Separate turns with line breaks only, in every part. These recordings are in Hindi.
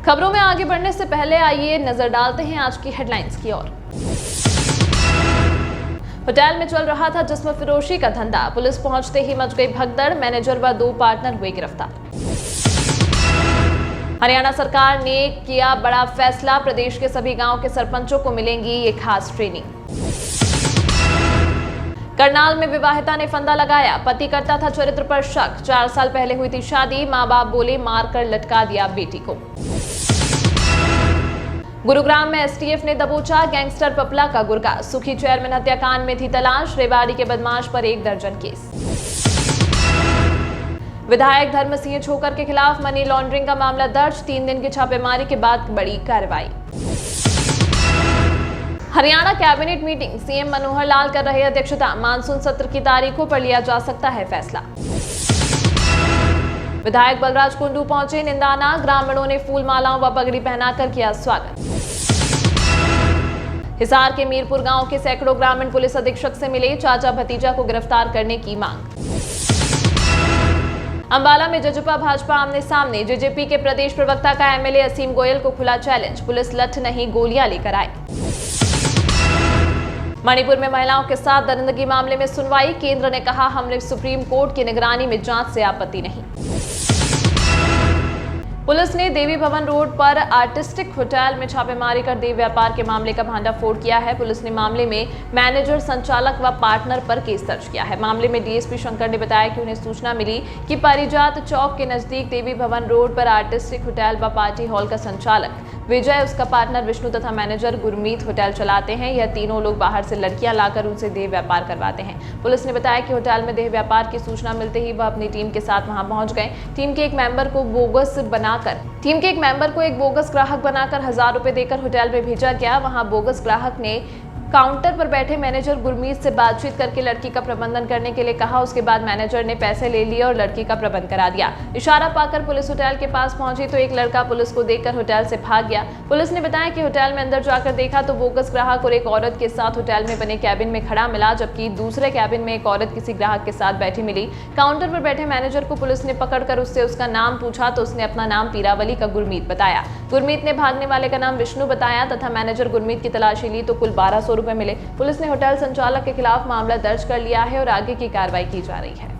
खबरों में आगे बढ़ने से पहले आइए नजर डालते हैं आज की हेडलाइंस की ओर। होटल में चल रहा था जिस्म फरोशी का धंधा, पुलिस पहुंचते ही मच गई भगदड़, मैनेजर व 2 पार्टनर हुए गिरफ्तार। हरियाणा सरकार ने किया बड़ा फैसला, प्रदेश के सभी गांव के सरपंचों को मिलेंगी ये खास ट्रेनिंग। करनाल में विवाहिता ने फंदा लगाया, पति करता था चरित्र पर शक, 4 साल पहले हुई थी शादी, मां बाप बोले मारकर लटका दिया बेटी को। गुरुग्राम में एसटीएफ ने दबोचा गैंगस्टर पपला का गुर्गा, सुखी चेयरमैन हत्याकांड में थी तलाश, रेवाड़ी के बदमाश पर 1 दर्जन केस। विधायक धर्म सिंह छोकर के खिलाफ मनी लॉन्ड्रिंग का मामला दर्ज, 3 दिन की छापेमारी के बाद बड़ी कार्रवाई। Haryana cabinet meeting, CM Manohar Lal कर रहे अध्यक्षता, मानसून सत्र की तारीखों पर लिया जा सकता है फैसला। विधायक बलराज कुंडू पहुंचे निंदाना, ग्रामीणों ने फूल मालाओं व पगड़ी पहनाकर किया स्वागत। हिसार के मीरपुर गांव के सैकड़ों ग्रामीण पुलिस अधीक्षक से मिले, चाचा भतीजा को गिरफ्तार करने की मांग। अंबाला में जजुपा भाजपा आमने सामने, जेजेपी के प्रदेश प्रवक्ता का एमएलए असीम गोयल को खुला चैलेंज, पुलिस लठ नहीं गोलियां लेकर आई। मणिपुर में महिलाओं के साथ दरिंदगी मामले में सुनवाई, केंद्र ने कहा हमने सुप्रीम कोर्ट की निगरानी में जांच से आपत्ति नहीं। पुलिस ने देवी भवन रोड पर आर्टिस्टिक होटल में छापेमारी कर देव व्यापार के मामले का भांडाफोड़ किया है। पुलिस ने मामले में मैनेजर, संचालक व पार्टनर पर केस दर्ज किया है। मामले में डीएसपी शंकर ने बताया कि उन्हें सूचना मिली कि पारिजात चौक के नजदीक देवी भवन रोड पर आर्टिस्टिक होटल व पार्टी हॉल का संचालक विजय, उसका पार्टनर विष्णु तथा मैनेजर गुरमीत होटल चलाते हैं। यह तीनों लोग बाहर से लड़कियां लाकर उनसे देह व्यापार करवाते हैं। पुलिस ने बताया कि होटल में देह व्यापार की सूचना मिलते ही वह अपनी टीम के साथ वहां पहुंच गए। टीम के एक मेंबर को एक बोगस ग्राहक बनाकर 1000 रुपए देकर होटल में भेजा गया। वहां बोगस ग्राहक ने काउंटर पर बैठे मैनेजर गुरमीत से बातचीत करके लड़की का प्रबंधन करने के लिए कहा। उसके बाद मैनेजर ने पैसे ले लिए और लड़की का प्रबंध करा दिया। इशारा पाकर पुलिस होटल के पास पहुंची तो एक लड़का पुलिस को देखकर होटल से भाग गया। पुलिस ने बताया कि होटल में अंदर जाकर देखा तो बोगस ग्राहक और एक औरत के साथ होटल में बने कैबिन में खड़ा मिला, जबकि दूसरे कैबिन में एक औरत किसी ग्राहक के साथ बैठी मिली। काउंटर पर बैठे मैनेजर को पुलिस ने पकड़कर उससे उसका नाम पूछा तो उसने अपना नाम पीरावली का गुरमीत बताया। गुरमीत ने भागने वाले का नाम विष्णु बताया तथा मैनेजर गुरमीत की तलाशी ली तो कुल 1200 रुपए मिले। पुलिस ने होटल संचालक के खिलाफ मामला दर्ज कर लिया है और आगे की कार्रवाई की जा रही है।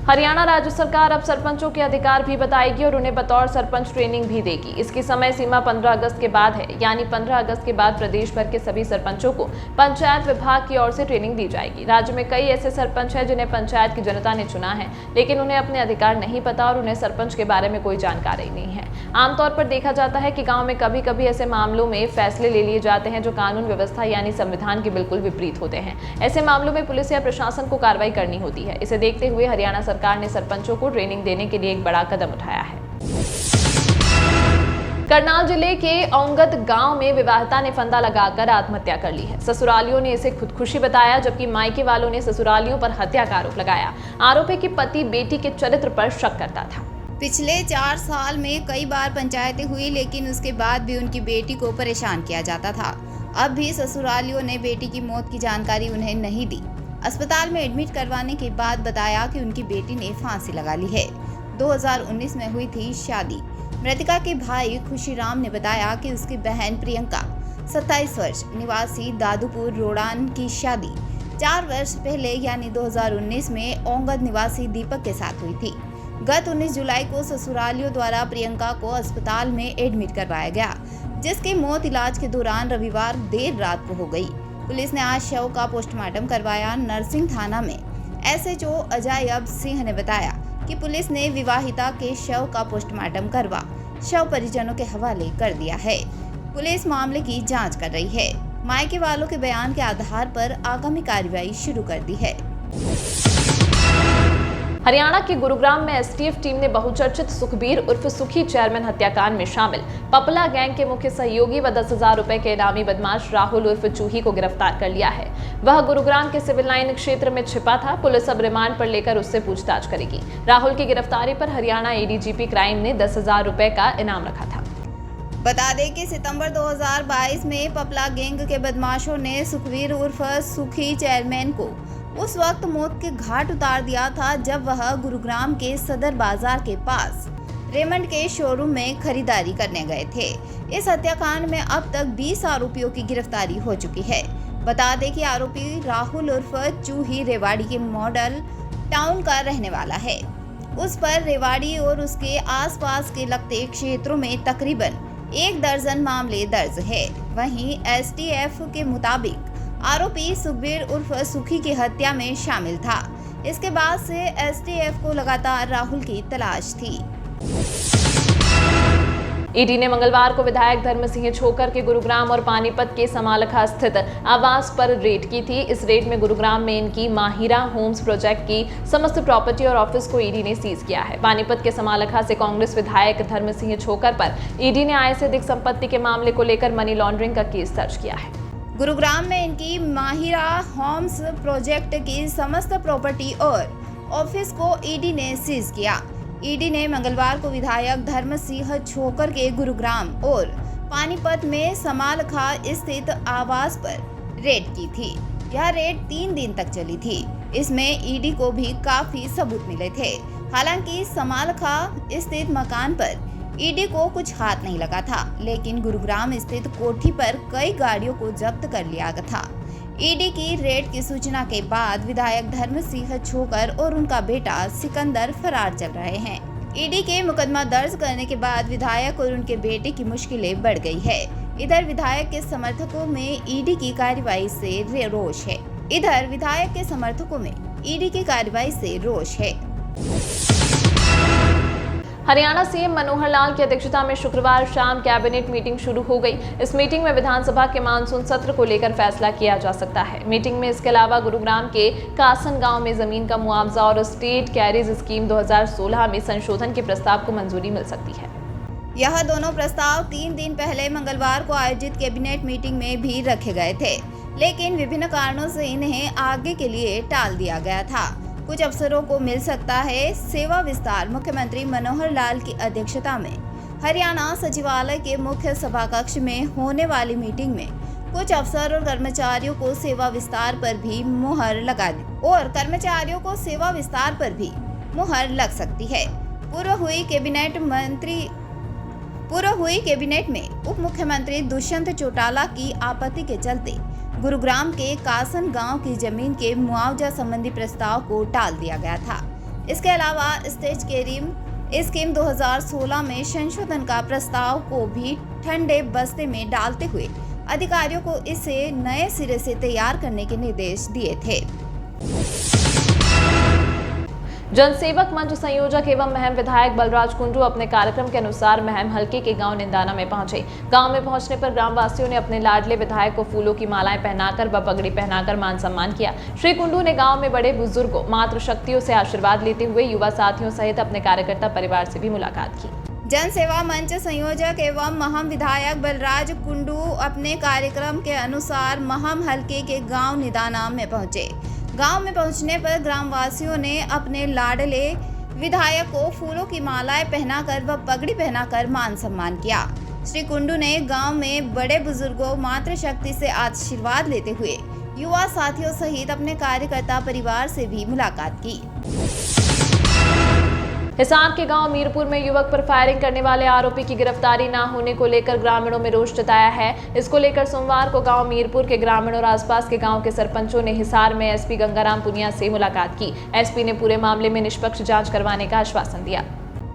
हरियाणा राज्य सरकार अब सरपंचों के अधिकार भी बताएगी और उन्हें बतौर सरपंच ट्रेनिंग भी देगी। इसकी समय सीमा 15 अगस्त के बाद है, यानी 15 अगस्त के बाद प्रदेश भर के सभी सरपंचों को पंचायत विभाग की ओर से ट्रेनिंग दी जाएगी। राज्य में कई ऐसे सरपंच हैं जिन्हें पंचायत की जनता ने चुना है, लेकिन उन्हें अपने अधिकार नहीं पता और उन्हें सरपंच के बारे में कोई जानकारी नहीं है। आमतौर पर देखा जाता है कि गाँव में कभी कभी ऐसे मामलों में फैसले ले लिए जाते हैं जो कानून व्यवस्था यानी संविधान के बिल्कुल विपरीत होते हैं। ऐसे मामलों में पुलिस या प्रशासन को कार्रवाई करनी होती है। इसे देखते हुए हरियाणा सरकार ने सरपंचों को ट्रेनिंग देने के लिए एक बड़ा कदम उठाया है। करनाल जिले के औंगत गांव में विवाहिता ने फंदा लगाकर आत्महत्या कर ली है। ससुरालियों ने इसे खुदकुशी बताया, जबकि मायके वालों ने ससुरालियों पर हत्या का आरोप लगाया। आरोप है कि पति बेटी के चरित्र पर शक करता था।
पिछले 4 साल में कई बार पंचायतें हुई, लेकिन उसके बाद भी उनकी बेटी को परेशान किया जाता था। अब भी ससुरालियों ने बेटी की मौत की जानकारी उन्हें नहीं दी। अस्पताल में एडमिट करवाने के बाद बताया कि उनकी बेटी ने फांसी लगा ली है। 2019 में हुई थी शादी। मृतका के भाई खुशीराम ने बताया कि उसकी बहन प्रियंका 27 वर्ष निवासी दादूपुर रोडान की शादी 4 वर्ष पहले यानी 2019 में औंगद निवासी दीपक के साथ हुई थी। गत 19 जुलाई को ससुरालियों द्वारा प्रियंका को अस्पताल में एडमिट करवाया गया, जिसकी मौत इलाज के दौरान रविवार देर रात को हो गई। पुलिस ने आज शव का पोस्टमार्टम करवाया। नरसिंह थाना में एसएचओ अजय सिंह ने बताया कि पुलिस ने विवाहिता के शव का पोस्टमार्टम करवा शव परिजनों के हवाले कर दिया है। पुलिस मामले की जांच कर रही है। मायके वालों के बयान के आधार पर आगामी कार्रवाई शुरू कर दी है।
हरियाणा के गुरुग्राम में एसटीएफ टीम ने बहुचर्चित सुखबीर उर्फ सुखी चेयरमैन हत्याकांड में शामिल पपला गैंग के मुख्य सहयोगी व 10,000 रुपए के इनामी बदमाश राहुल उर्फ चूही को गिरफ्तार कर लिया है। वह गुरुग्राम के सिविल लाइन क्षेत्र में छिपा था। पुलिस अब रिमांड पर लेकर उससे पूछताछ करेगी। राहुल की गिरफ्तारी पर हरियाणा एडीजीपी क्राइम ने 10,000 रुपए का इनाम रखा था।
बता दें कि सितंबर 2022 में पपला गैंग के बदमाशों ने सुखबीर उर्फ सुखी चेयरमैन को उस वक्त मौत के घाट उतार दिया था, जब वह गुरुग्राम के सदर बाजार के पास रेमंड के शोरूम में खरीदारी करने गए थे। इस हत्याकांड में अब तक 20 आरोपियों की गिरफ्तारी हो चुकी है। बता दें कि आरोपी राहुल उर्फ चूही रेवाड़ी के मॉडल टाउन का रहने वाला है। उस पर रेवाड़ी और उसके आसपास के लगते क्षेत्रों में तकरीबन 1 दर्जन मामले दर्ज है। वहीं एसटीएफ के मुताबिक आरोपी सुखबीर उर्फ सुखी की हत्या में शामिल था। इसके बाद से एसटीएफ को लगातार राहुल की तलाश थी।
ईडी ने मंगलवार को विधायक धर्म सिंह छोकर के गुरुग्राम और पानीपत के समालखा स्थित आवास पर रेड की थी। इस रेड में गुरुग्राम में इनकी माहिरा होम्स प्रोजेक्ट की समस्त प्रॉपर्टी और ऑफिस को ईडी ने सीज किया है। पानीपत के समालखा से कांग्रेस विधायक धर्म सिंह छोकर पर ईडी ने आय से अधिक संपत्ति के मामले को लेकर मनी लॉन्ड्रिंग का केस दर्ज किया है।
गुरुग्राम में इनकी माहिरा होम्स प्रोजेक्ट की समस्त प्रॉपर्टी और ऑफिस को ईडी ने सीज किया। ईडी ने मंगलवार को विधायक धर्म सिंह छोकर के गुरुग्राम और पानीपत में समालखा स्थित आवास पर रेड की थी। यह रेड 3 दिन तक चली थी। इसमें ईडी को भी काफी सबूत मिले थे। हालांकि समालखा स्थित मकान पर ईडी को कुछ हाथ नहीं लगा था, लेकिन गुरुग्राम स्थित कोठी पर कई गाड़ियों को जब्त कर लिया गया था। ईडी की रेड की सूचना के बाद विधायक धर्म सिंह छोकर और उनका बेटा सिकंदर फरार चल रहे हैं। ईडी के मुकदमा दर्ज करने के बाद विधायक और उनके बेटे की मुश्किलें बढ़ गई है। इधर विधायक के समर्थकों में ईडी की कार्रवाई से रोष है।
हरियाणा सीएम मनोहर लाल की अध्यक्षता में शुक्रवार शाम कैबिनेट मीटिंग शुरू हो गई। इस मीटिंग में विधानसभा के मानसून सत्र को लेकर फैसला किया जा सकता है। मीटिंग में इसके अलावा गुरुग्राम के कासन गांव में जमीन का मुआवजा और स्टेट कैरिज स्कीम 2016 में संशोधन के प्रस्ताव को मंजूरी मिल सकती है।
यह दोनों प्रस्ताव 3 दिन पहले मंगलवार को आयोजित कैबिनेट मीटिंग में भी रखे गए थे, लेकिन विभिन्न कारणों से इन्हें आगे के लिए टाल दिया गया था। कुछ अफसरों को मिल सकता है सेवा विस्तार। मुख्यमंत्री मनोहर लाल की अध्यक्षता में हरियाणा सचिवालय के मुख्य सभा कक्ष में होने वाली मीटिंग में कुछ अफसर और कर्मचारियों को सेवा विस्तार पर भी मुहर लग सकती है। पूर्व हुई कैबिनेट में उप मुख्यमंत्री दुष्यंत चौटाला की आपत्ति के चलते गुरुग्राम के कासन गांव की जमीन के मुआवजा संबंधी प्रस्ताव को टाल दिया गया था। इसके अलावा स्टेट कैरिज स्कीम 2016 में संशोधन का प्रस्ताव को भी ठंडे बस्ते में डालते हुए अधिकारियों को इसे नए सिरे से तैयार करने के निर्देश दिए थे।
जनसेवक मंच संयोजक एवं महम विधायक बलराज कुंडू अपने कार्यक्रम के अनुसार महम हल्के के गांव निंदाना में पहुंचे। गांव में पहुंचने पर ग्रामवासियों ने अपने लाडले विधायक को फूलों की मालाएं पहनाकर व पगड़ी पहनाकर मान सम्मान किया। श्री कुंडू ने गांव में बड़े बुजुर्गों मातृशक्तियों से आशीर्वाद लेते हुए युवा साथियों सहित अपने कार्यकर्ता परिवार से भी मुलाकात की।
जन सेवा मंच संयोजक एवं महम विधायक बलराज कुंडू अपने कार्यक्रम के अनुसार महम हल्के के गाँव निदाना में पहुंचे। गांव में पहुंचने पर ग्रामवासियों ने अपने लाडले विधायक को फूलों की मालाएं पहनाकर व पगड़ी पहनाकर मान सम्मान किया। श्री कुंडू ने गांव में बड़े बुजुर्गों मातृशक्ति से आशीर्वाद लेते हुए युवा साथियों सहित अपने कार्यकर्ता परिवार से भी मुलाकात की।
हिसार के गांव मीरपुर में युवक पर फायरिंग करने वाले आरोपी की गिरफ्तारी न होने को लेकर ग्रामीणों में रोष जताया है। इसको लेकर सोमवार को गांव मीरपुर के ग्रामीण और आसपास के गांव के सरपंचों ने हिसार में एसपी गंगाराम पुनिया से मुलाकात की। एसपी ने पूरे मामले में निष्पक्ष जांच करवाने का आश्वासन दिया।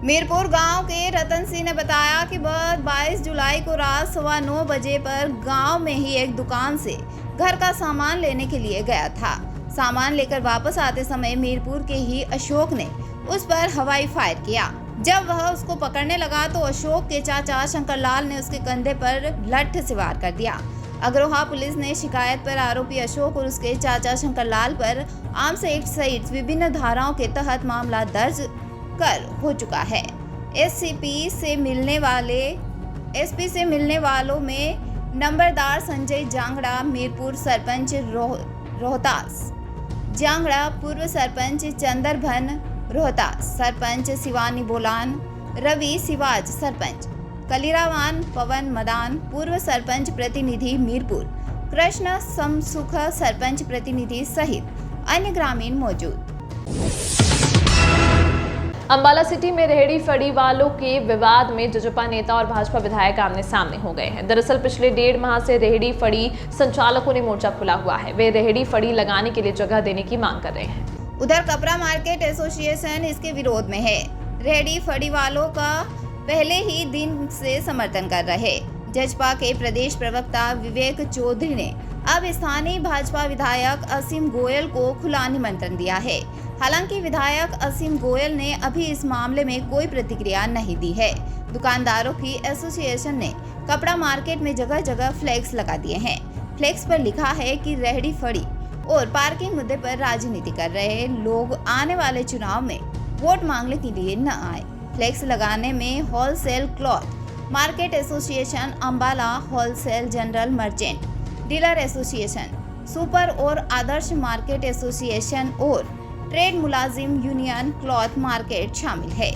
मीरपुर गांव के रतन सिंह ने बताया कि 22 जुलाई को रात 9:15 बजे पर गांव में ही एक दुकान से घर का सामान लेने के लिए गया था। सामान लेकर वापस आते समय मीरपुर के ही अशोक ने उस पर हवाई फायर किया। जब वह उसको पकड़ने लगा तो अशोक के चाचा शंकरलाल ने उसके कंधे पर लठ से वार कर दिया। अग्रोहा पुलिस ने शिकायत पर आरोपी अशोक और उसके चाचा शंकरलाल पर आर्म्स एक्ट सहित विभिन्न धाराओं के तहत मामला दर्ज कर हो चुका है। एसपी से मिलने वालों में नंबरदार संजय जांगड़ा, मीरपुर सरपंच रोहतास जांगड़ा, पूर्व सरपंच चंद्रभन रोहतास, सरपंच शिवानी बोलान, रवि सिवाज सरपंच, कलीरावान पवन मदान, पूर्व सरपंच प्रतिनिधि मीरपुर, कृष्ण समसुख सरपंच प्रतिनिधि सहित अन्य ग्रामीण मौजूद।
अंबाला सिटी में रेहड़ी फड़ी वालों के विवाद में जजपा नेता और भाजपा विधायक आमने सामने हो गए हैं। दरअसल पिछले 1.5 माह से रेहड़ी फड़ी संचालकों ने मोर्चा खोला हुआ है। वे रेहड़ी फड़ी लगाने के लिए जगह देने की मांग कर रहे हैं।
उधर कपड़ा मार्केट एसोसिएशन इसके विरोध में है। रेहड़ी फड़ी वालों का पहले ही दिन से समर्थन कर रहे जजपा के प्रदेश प्रवक्ता विवेक चौधरी ने अब स्थानीय भाजपा विधायक असीम गोयल को खुला निमंत्रण दिया है। हालांकि विधायक असीम गोयल ने अभी इस मामले में कोई प्रतिक्रिया नहीं दी है। दुकानदारों की एसोसिएशन ने कपड़ा मार्केट में जगह जगह फ्लैक्स लगा दिए हैं। फ्लैक्स पर लिखा है कि रेहड़ी फड़ी और पार्किंग मुद्दे पर राजनीति कर रहे लोग आने वाले चुनाव में वोट मांगने के लिए न आए। फ्लैक्स लगाने में wholesale cloth market association, Ambala wholesale general merchant dealer association, super और आदर्श मार्केट एसोसिएशन और ट्रेड मुलाजिम यूनियन क्लॉथ मार्केट शामिल है।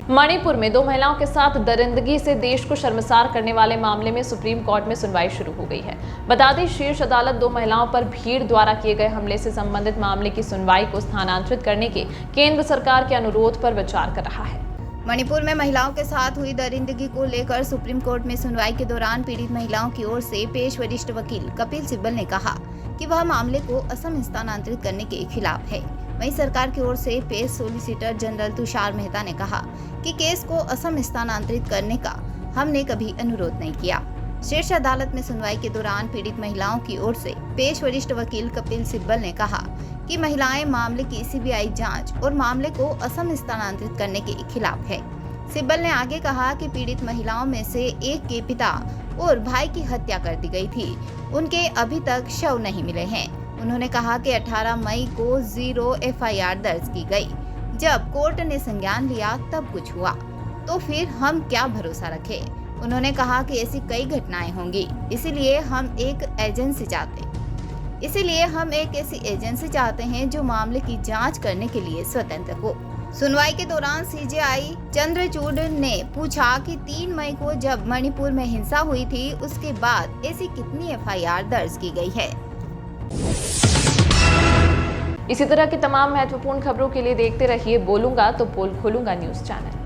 मणिपुर में 2 महिलाओं के साथ दरिंदगी से देश को शर्मसार करने वाले मामले में सुप्रीम कोर्ट में सुनवाई शुरू हो गई है। बता दें, शीर्ष अदालत 2 महिलाओं पर भीड़ द्वारा किए गए हमले से संबंधित मामले की सुनवाई को स्थानांतरित करने के केंद्र सरकार के अनुरोध पर विचार कर रहा है।
मणिपुर में महिलाओं के साथ हुई दरिंदगी को लेकर सुप्रीम कोर्ट में सुनवाई के दौरान पीड़ित महिलाओं की ओर से पेश वरिष्ठ वकील कपिल सिब्बल ने कहा कि वह मामले को असम स्थानांतरित करने के खिलाफ है। वहीं सरकार की ओर से पेश सोलिसिटर जनरल तुषार मेहता ने कहा कि केस को असम स्थानांतरित करने का हमने कभी अनुरोध नहीं किया। शीर्ष अदालत में सुनवाई के दौरान पीड़ित महिलाओं की ओर से पेश वरिष्ठ वकील कपिल सिब्बल ने कहा कि महिलाएं मामले की सीबीआई जांच और मामले को असम स्थानांतरित करने के खिलाफ है। सिब्बल ने आगे कहा कि पीड़ित महिलाओं में से एक के पिता और भाई की हत्या कर दी गई थी। उनके अभी तक शव नहीं मिले हैं। उन्होंने कहा कि 18 मई को 0 FIR दर्ज की गई। जब कोर्ट ने संज्ञान लिया तब कुछ हुआ, तो फिर हम क्या भरोसा रखें। उन्होंने कहा कि ऐसी कई घटनाएं होंगी, इसीलिए हम एक ऐसी एजेंसी चाहते हैं जो मामले की जांच करने के लिए स्वतंत्र हो। सुनवाई के दौरान CJI चंद्रचूड़ ने पूछा कि 3 मई को जब मणिपुर में हिंसा हुई थी उसके बाद ऐसी कितनी FIR दर्ज की गई है।
इसी तरह की तमाम महत्वपूर्ण खबरों के लिए देखते रहिए बोलूंगा तो पोल खोलूंगा न्यूज चैनल।